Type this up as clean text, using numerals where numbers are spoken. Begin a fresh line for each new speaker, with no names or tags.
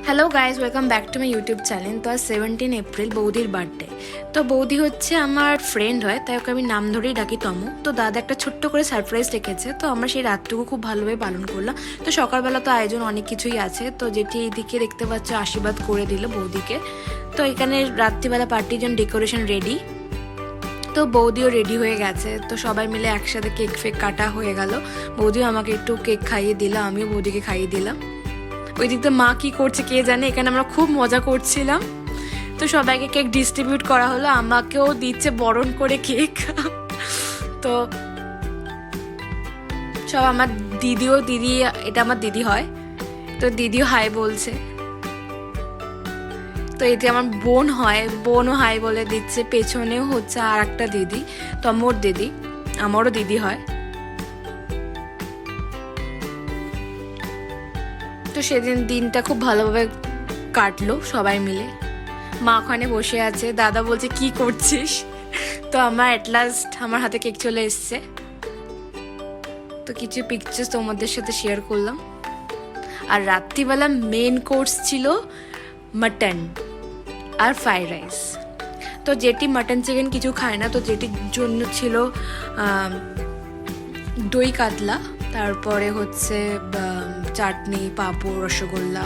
Hello guys, welcome back to my YouTube channel. তো আজ 17 April বৌদির বার্থডে। তো বৌদি হচ্ছে আমার ফ্রেন্ড হয়, তাই ওকে আমি নাম ধরেই ডাকি তমু। তো দাদা একটা ছোট্ট করে সারপ্রাইজ রেখেছে, তো আমরা সেই রাতটুকু খুব ভালোভাবে পালন করলাম। তো সকালবেলা তো আয়োজন অনেক কিছুই আছে, তো যেটি এইদিকে দেখতে পাচ্ছ আশীর্বাদ করে দিল বৌদিকে। তো এখানে রাত্রিবেলা পার্টির জন্য ডেকোরেশন রেডি। তো বৌদিও রেডি হয়ে গেছে, তো সবাই মিলে একসাথে কেক ফেক কাটা হয়ে গেল। বৌদিও আমাকে একটু কেক খাইয়ে দিল, আমিও বৌদিকে খাইয়ে দিলাম। ওই দিক দিয়ে মা কি করছে কে জানে, এখানে আমরা খুব মজা করছিলাম। তো সবাইকে কেক ডিস্ট্রিবিউট করা হলো, আমাকেও দিচ্ছে বরণ করে কেক। তো সব আমার দিদি, এটা আমার দিদি হয়, তো দিদিও হাই বলছে। তো এতে আমার বোন হয়, বোনও হাই বলে দিচ্ছে। পেছনেও হচ্ছে আর একটা দিদি, তমোর দিদি, আমারও দিদি হয়। তো সেদিন দিনটা খুব ভালোভাবে কাটলো সবাই মিলে। মা ওখানে বসে আছে, দাদা বলছে কি করছিস। তো আমার অ্যাট লাস্ট আমার হাতে কেক চলে এসছে। তো কিছু পিকচার্স তোমাদের সাথে শেয়ার করলাম। আর রাত্রিবেলা মেন কোর্স ছিল মাটন আর ফ্রাইড রাইস। তো যেটি মাটন চিকেন কিছু খায় না, তো যেটির জন্য ছিল দই কাতলা, তারপরে হচ্ছে চাটনি, পাঁপড়, রসগোল্লা,